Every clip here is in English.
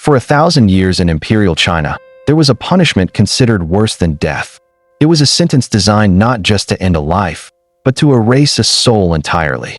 For 1,000 years in Imperial China, there was a punishment considered worse than death. It was a sentence designed not just to end a life, but to erase a soul entirely.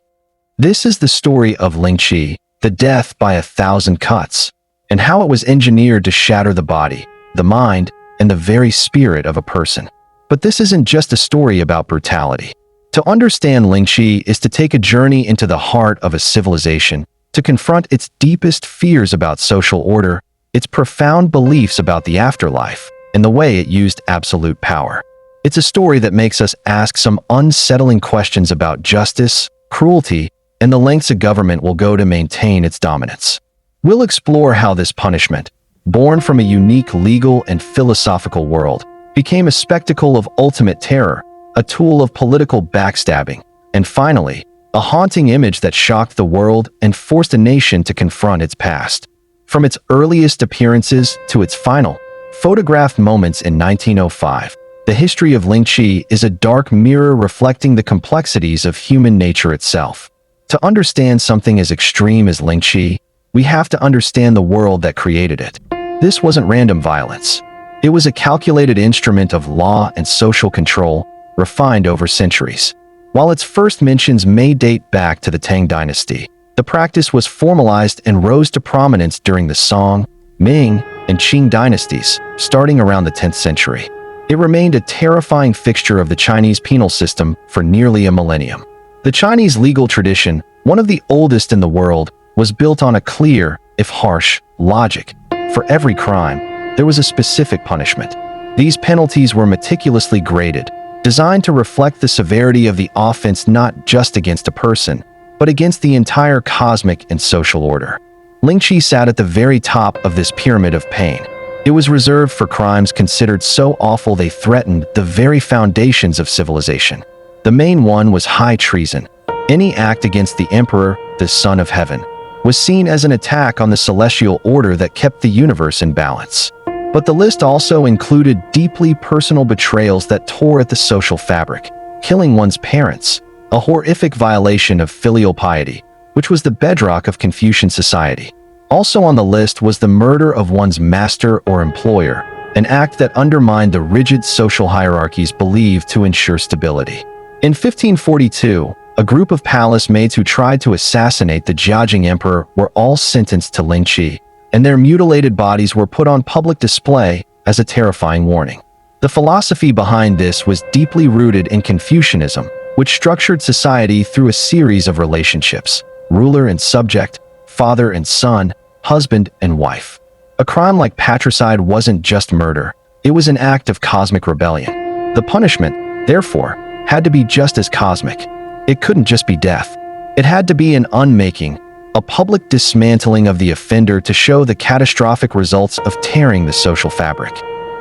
This is the story of Lingchi, the death by 1,000 cuts, and how it was engineered to shatter the body, the mind, and the very spirit of a person. But this isn't just a story about brutality. To understand Lingchi is to take a journey into the heart of a civilization, to confront its deepest fears about social order, its profound beliefs about the afterlife, and the way it used absolute power. It's a story that makes us ask some unsettling questions about justice, cruelty, and the lengths a government will go to maintain its dominance. We'll explore how this punishment, born from a unique legal and philosophical world, became a spectacle of ultimate terror, a tool of political backstabbing, and finally, a haunting image that shocked the world and forced a nation to confront its past. From its earliest appearances to its final, photographed moments in 1905, the history of Lingchi is a dark mirror reflecting the complexities of human nature itself. To understand something as extreme as Lingchi, we have to understand the world that created it. This wasn't random violence. It was a calculated instrument of law and social control, refined over centuries. While its first mentions may date back to the Qing Dynasty, the practice was formalized and rose to prominence during the Song, Ming, and Qing dynasties, starting around the 10th century. It remained a terrifying fixture of the Chinese penal system for nearly a millennium. The Chinese legal tradition, one of the oldest in the world, was built on a clear, if harsh, logic. For every crime, there was a specific punishment. These penalties were meticulously graded, designed to reflect the severity of the offense not just against a person, but against the entire cosmic and social order. Lingchi sat at the very top of this pyramid of pain. It was reserved for crimes considered so awful they threatened the very foundations of civilization. The main one was high treason. Any act against the emperor, the son of heaven, was seen as an attack on the celestial order that kept the universe in balance. But the list also included deeply personal betrayals that tore at the social fabric, killing one's parents, a horrific violation of filial piety, which was the bedrock of Confucian society. Also on the list was the murder of one's master or employer, an act that undermined the rigid social hierarchies believed to ensure stability. In 1542, a group of palace maids who tried to assassinate the Jiajing emperor were all sentenced to Lingchi, and their mutilated bodies were put on public display as a terrifying warning. The philosophy behind this was deeply rooted in Confucianism, which structured society through a series of relationships: ruler and subject, father and son, husband and wife. A crime like patricide wasn't just murder, it was an act of cosmic rebellion. The punishment, therefore, had to be just as cosmic. It couldn't just be death. It had to be an unmaking, a public dismantling of the offender to show the catastrophic results of tearing the social fabric.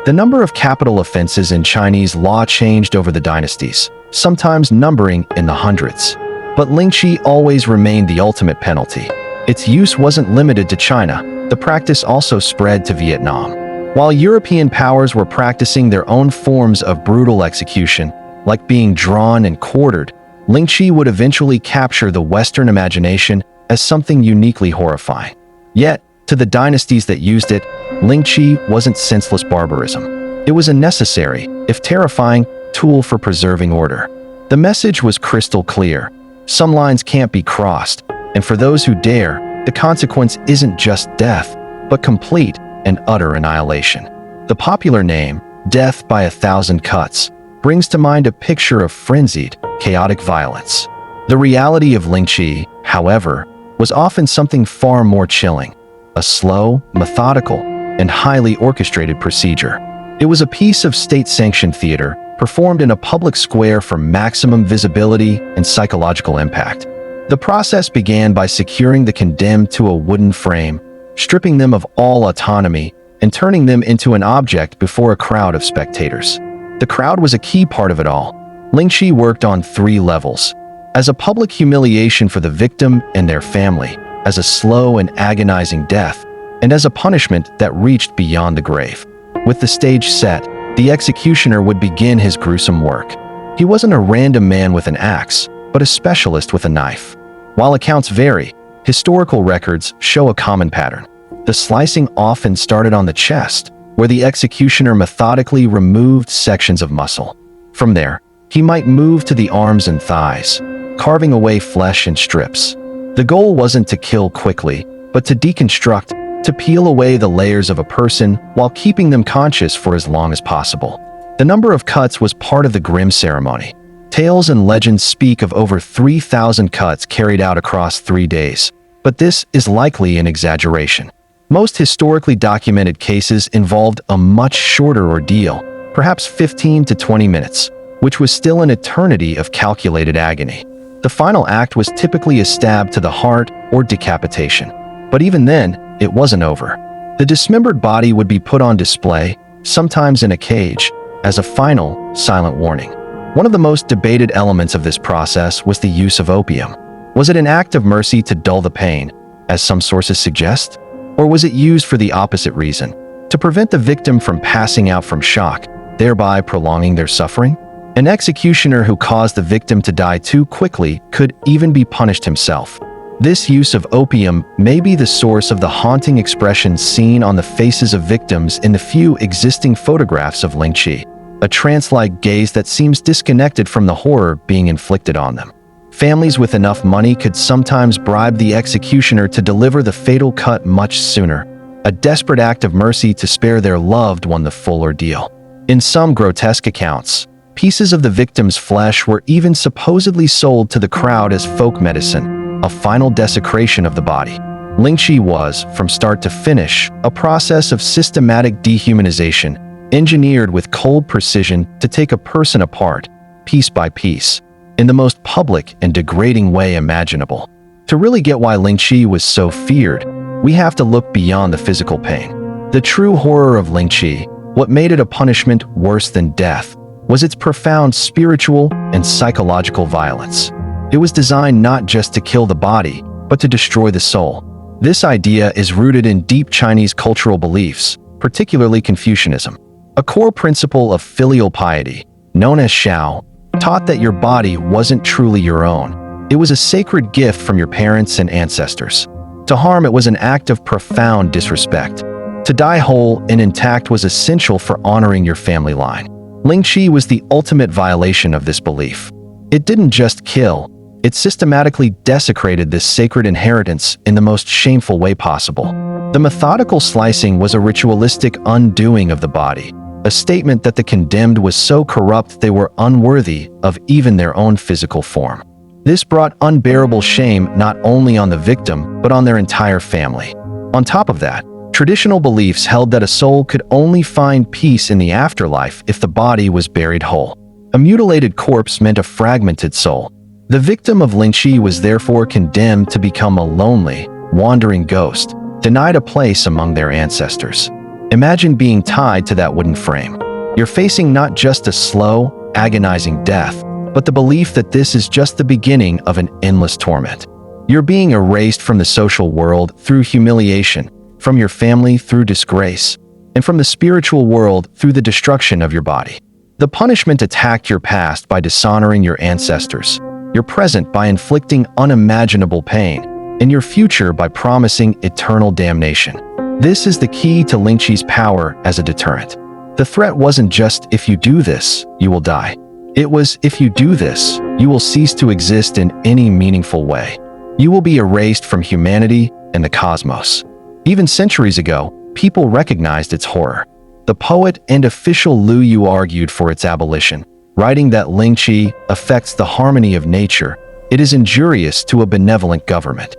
The number of capital offenses in Chinese law changed over the dynasties, sometimes numbering in the hundreds. But Lingchi always remained the ultimate penalty. Its use wasn't limited to China. The practice also spread to Vietnam. While European powers were practicing their own forms of brutal execution, like being drawn and quartered, Lingchi would eventually capture the Western imagination as something uniquely horrifying. Yet, to the dynasties that used it, Lingchi wasn't senseless barbarism. It was a necessary, if terrifying, tool for preserving order. The message was crystal clear. Some lines can't be crossed, and for those who dare, the consequence isn't just death, but complete and utter annihilation. The popular name, Death by 1,000 Cuts, brings to mind a picture of frenzied, chaotic violence. The reality of Lingchi, however, was often something far more chilling: a slow, methodical, and highly orchestrated procedure. It was a piece of state-sanctioned theater, performed in a public square for maximum visibility and psychological impact. The process began by securing the condemned to a wooden frame, stripping them of all autonomy, and turning them into an object before a crowd of spectators. The crowd was a key part of it all. Lingchi worked on 3 levels: as a public humiliation for the victim and their family, as a slow and agonizing death, and as a punishment that reached beyond the grave. With the stage set, the executioner would begin his gruesome work. He wasn't a random man with an axe, but a specialist with a knife. While accounts vary, historical records show a common pattern. The slicing often started on the chest, where the executioner methodically removed sections of muscle. From there, he might move to the arms and thighs, carving away flesh in strips. The goal wasn't to kill quickly, but to deconstruct, to peel away the layers of a person while keeping them conscious for as long as possible. The number of cuts was part of the grim ceremony. Tales and legends speak of over 3,000 cuts carried out across 3 days, but this is likely an exaggeration. Most historically documented cases involved a much shorter ordeal, perhaps 15 to 20 minutes, which was still an eternity of calculated agony. The final act was typically a stab to the heart or decapitation. But even then, it wasn't over. The dismembered body would be put on display, sometimes in a cage, as a final, silent warning. One of the most debated elements of this process was the use of opium. Was it an act of mercy to dull the pain, as some sources suggest? Or was it used for the opposite reason, to prevent the victim from passing out from shock, thereby prolonging their suffering? An executioner who caused the victim to die too quickly could even be punished himself. This use of opium may be the source of the haunting expressions seen on the faces of victims in the few existing photographs of Lingchi, a trance-like gaze that seems disconnected from the horror being inflicted on them. Families with enough money could sometimes bribe the executioner to deliver the fatal cut much sooner, a desperate act of mercy to spare their loved one the full ordeal. In some grotesque accounts, pieces of the victim's flesh were even supposedly sold to the crowd as folk medicine, a final desecration of the body. Lingchi was, from start to finish, a process of systematic dehumanization, engineered with cold precision to take a person apart, piece by piece, in the most public and degrading way imaginable. To really get why Lingchi was so feared, we have to look beyond the physical pain. The true horror of Lingchi, what made it a punishment worse than death, was its profound spiritual and psychological violence. It was designed not just to kill the body, but to destroy the soul. This idea is rooted in deep Chinese cultural beliefs, particularly Confucianism. A core principle of filial piety, known as shao, taught that your body wasn't truly your own. It was a sacred gift from your parents and ancestors. To harm it was an act of profound disrespect. To die whole and intact was essential for honoring your family line. Lingchi was the ultimate violation of this belief. It didn't just kill, it systematically desecrated this sacred inheritance in the most shameful way possible. The methodical slicing was a ritualistic undoing of the body, a statement that the condemned was so corrupt they were unworthy of even their own physical form. This brought unbearable shame not only on the victim, but on their entire family. On top of that, traditional beliefs held that a soul could only find peace in the afterlife if the body was buried whole. A mutilated corpse meant a fragmented soul. The victim of Lingchi was therefore condemned to become a lonely, wandering ghost, denied a place among their ancestors. Imagine being tied to that wooden frame. You're facing not just a slow, agonizing death, but the belief that this is just the beginning of an endless torment. You're being erased from the social world through humiliation, from your family through disgrace, and from the spiritual world through the destruction of your body. The punishment attacked your past by dishonoring your ancestors, your present by inflicting unimaginable pain, and your future by promising eternal damnation. This is the key to Lingchi's power as a deterrent. The threat wasn't just, if you do this, you will die. It was, if you do this, you will cease to exist in any meaningful way. You will be erased from humanity and the cosmos. Even centuries ago, people recognized its horror. The poet and official Lu Yu argued for its abolition, writing that Lingchi affects the harmony of nature. It is injurious to a benevolent government.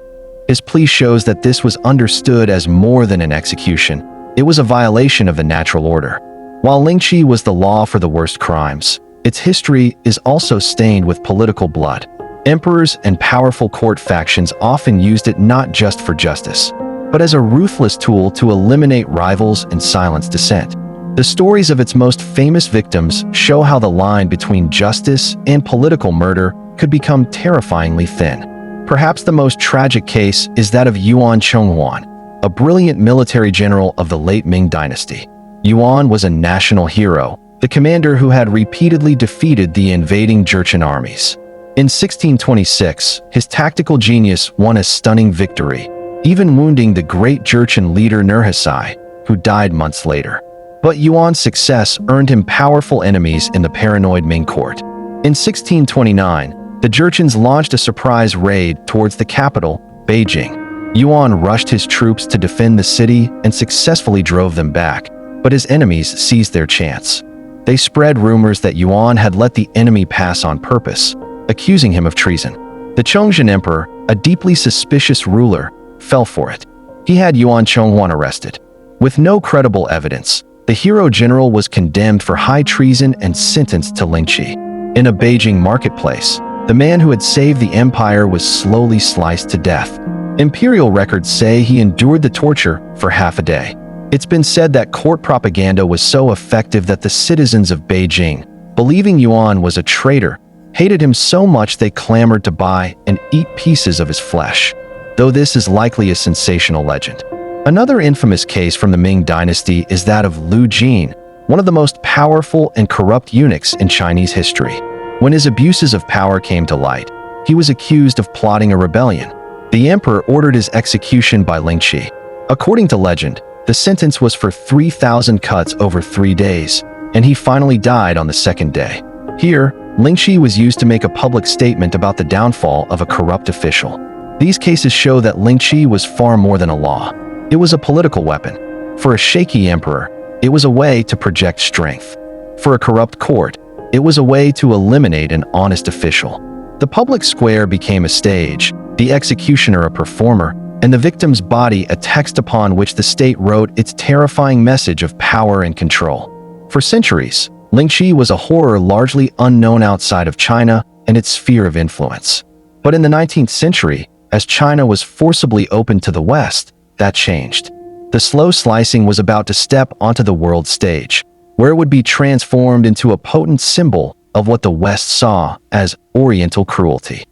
His plea shows that this was understood as more than an execution. It was a violation of the natural order. While Lingchi was the law for the worst crimes, its history is also stained with political blood. Emperors and powerful court factions often used it not just for justice, but as a ruthless tool to eliminate rivals and silence dissent. The stories of its most famous victims show how the line between justice and political murder could become terrifyingly thin. Perhaps the most tragic case is that of Yuan Chonghuan, a brilliant military general of the late Ming Dynasty. Yuan was a national hero, the commander who had repeatedly defeated the invading Jurchen armies. In 1626, his tactical genius won a stunning victory. even wounding the great Jurchen leader Nurhaci, who died months later. But Yuan's success earned him powerful enemies in the paranoid Ming court. In 1629, the Jurchens launched a surprise raid towards the capital, Beijing. Yuan rushed his troops to defend the city and successfully drove them back, but his enemies seized their chance. They spread rumors that Yuan had let the enemy pass on purpose, accusing him of treason. The Chongzhen emperor, a deeply suspicious ruler, fell for it. He had Yuan Chonghuan arrested. With no credible evidence, the hero general was condemned for high treason and sentenced to Lingchi. In a Beijing marketplace, the man who had saved the empire was slowly sliced to death. Imperial records say he endured the torture for half a day. It's been said that court propaganda was so effective that the citizens of Beijing, believing Yuan was a traitor, hated him so much they clamored to buy and eat pieces of his flesh, though this is likely a sensational legend. Another infamous case from the Ming Dynasty is that of Lu Jin, one of the most powerful and corrupt eunuchs in Chinese history. When his abuses of power came to light, he was accused of plotting a rebellion. The emperor ordered his execution by Lingchi. According to legend, the sentence was for 3,000 cuts over 3 days, and he finally died on the second day. Here, Lingchi was used to make a public statement about the downfall of a corrupt official. These cases show that Lingchi was far more than a law. It was a political weapon. For a shaky emperor, it was a way to project strength. For a corrupt court, it was a way to eliminate an honest official. The public square became a stage, the executioner a performer, and the victim's body a text upon which the state wrote its terrifying message of power and control. For centuries, Lingchi was a horror largely unknown outside of China and its sphere of influence. But in the 19th century, as China was forcibly opened to the West, that changed. The slow slicing was about to step onto the world stage, where it would be transformed into a potent symbol of what the West saw as Oriental cruelty.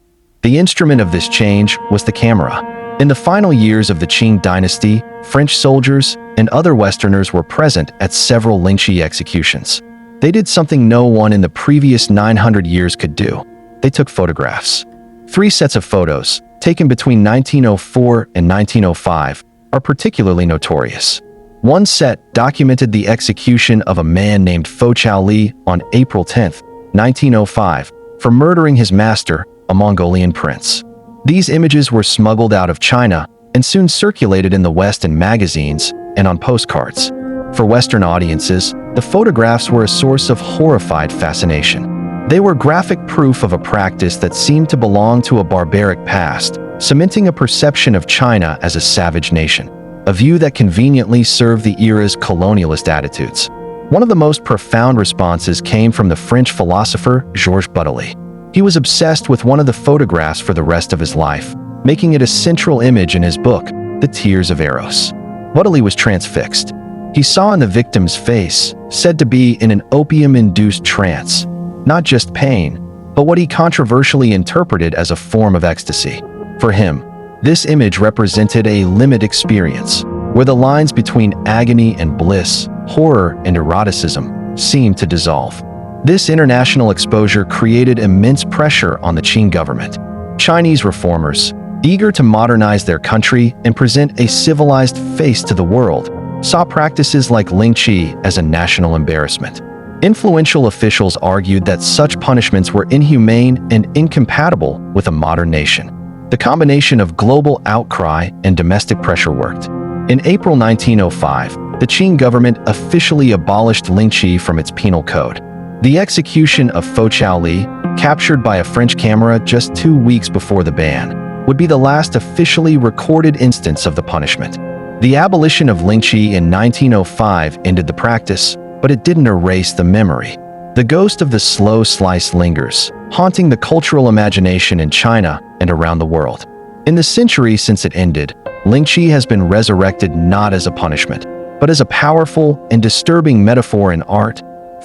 The instrument of this change was the camera. In the final years of the Qing Dynasty, French soldiers and other Westerners were present at several Lingchi executions. They did something no one in the previous 900 years could do. They took photographs. 3 sets of photos, taken between 1904 and 1905, are particularly notorious. One set documented the execution of a man named Fo Chaoli on April 10, 1905, for murdering his master, a Mongolian prince. These images were smuggled out of China and soon circulated in the West in magazines and on postcards. For Western audiences, the photographs were a source of horrified fascination. They were graphic proof of a practice that seemed to belong to a barbaric past, cementing a perception of China as a savage nation, a view that conveniently served the era's colonialist attitudes. One of the most profound responses came from the French philosopher Georges Bataille. He was obsessed with one of the photographs for the rest of his life, making it a central image in his book, The Tears of Eros. Bataille was transfixed. He saw in the victim's face, said to be in an opium-induced trance, not just pain, but what he controversially interpreted as a form of ecstasy. For him, this image represented a limit experience, where the lines between agony and bliss, horror and eroticism, seemed to dissolve. This international exposure created immense pressure on the Qing government. Chinese reformers, eager to modernize their country and present a civilized face to the world, saw practices like Lingchi as a national embarrassment. Influential officials argued that such punishments were inhumane and incompatible with a modern nation. The combination of global outcry and domestic pressure worked. In April 1905, the Qing government officially abolished Lingchi from its penal code. The execution of Fo Chaoli, captured by a French camera just 2 weeks before the ban, would be the last officially recorded instance of the punishment. The abolition of Lingchi in 1905 ended the practice, but it didn't erase the memory. The ghost of the slow slice lingers, haunting the cultural imagination in China and around the world. In the century since it ended, Lingchi has been resurrected not as a punishment, but as a powerful and disturbing metaphor in art,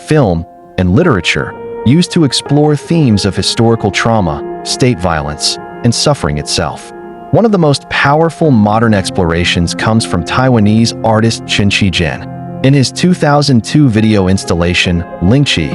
film, and literature, used to explore themes of historical trauma, state violence, and suffering itself. One of the most powerful modern explorations comes from Taiwanese artist Chen Qizhen. In his 2002 video installation, Lingchi,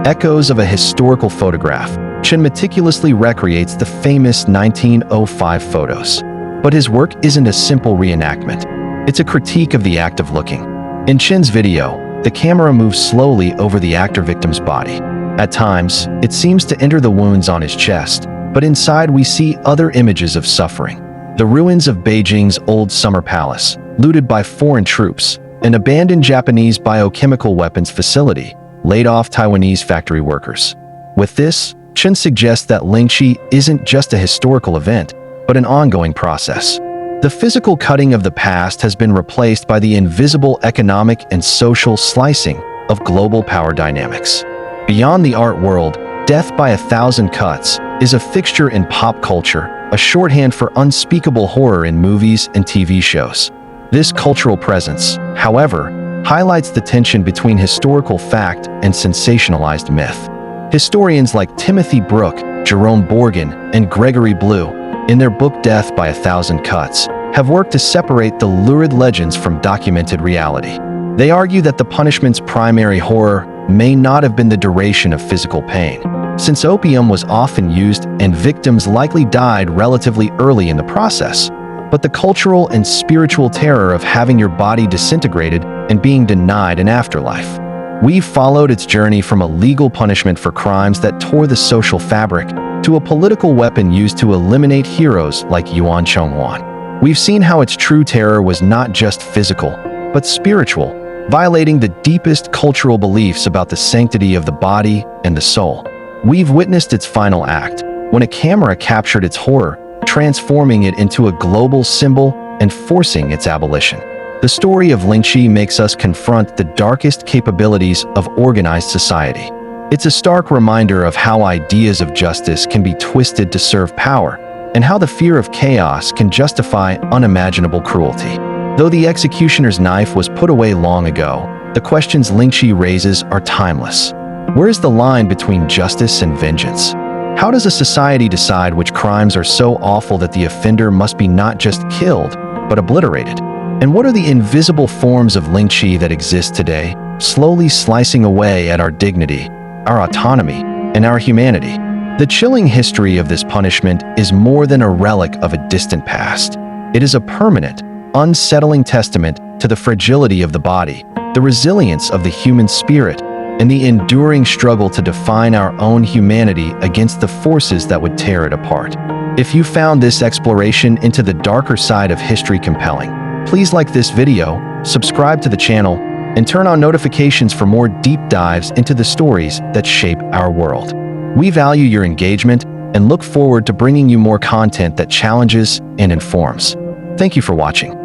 Echoes of a Historical Photograph, Chen meticulously recreates the famous 1905 photos. But his work isn't a simple reenactment. It's a critique of the act of looking. In Qin's video, the camera moves slowly over the actor victim's body. At times, it seems to enter the wounds on his chest, but inside we see other images of suffering. The ruins of Beijing's old summer palace, looted by foreign troops, an abandoned Japanese biochemical weapons facility, laid off Taiwanese factory workers. With this, Qin suggests that Lingchi isn't just a historical event, but an ongoing process. The physical cutting of the past has been replaced by the invisible economic and social slicing of global power dynamics. Beyond the art world, death by 1,000 cuts is a fixture in pop culture, a shorthand for unspeakable horror in movies and TV shows. This cultural presence, however, highlights the tension between historical fact and sensationalized myth. Historians like Timothy Brooke, Jerome Borgen, and Gregory Blue, in their book Death by 1,000 Cuts, have worked to separate the lurid legends from documented reality. They argue that the punishment's primary horror may not have been the duration of physical pain, since opium was often used and victims likely died relatively early in the process, but the cultural and spiritual terror of having your body disintegrated and being denied an afterlife. We've followed its journey from a legal punishment for crimes that tore the social fabric to a political weapon used to eliminate heroes like Yuan Chongwan. We've seen how its true terror was not just physical, but spiritual, violating the deepest cultural beliefs about the sanctity of the body and the soul. We've witnessed its final act, when a camera captured its horror, transforming it into a global symbol and forcing its abolition. The story of Lingchi makes us confront the darkest capabilities of organized society. It's a stark reminder of how ideas of justice can be twisted to serve power, and how the fear of chaos can justify unimaginable cruelty. Though the executioner's knife was put away long ago, the questions Lingchi raises are timeless. Where is the line between justice and vengeance? How does a society decide which crimes are so awful that the offender must be not just killed, but obliterated? And what are the invisible forms of Lingchi that exist today, slowly slicing away at our dignity, our autonomy, and our humanity? The chilling history of this punishment is more than a relic of a distant past. It is a permanent, unsettling testament to the fragility of the body, the resilience of the human spirit, and the enduring struggle to define our own humanity against the forces that would tear it apart. If you found this exploration into the darker side of history compelling, please like this video, subscribe to the channel, and turn on notifications for more deep dives into the stories that shape our world. We value your engagement and look forward to bringing you more content that challenges and informs. Thank you for watching.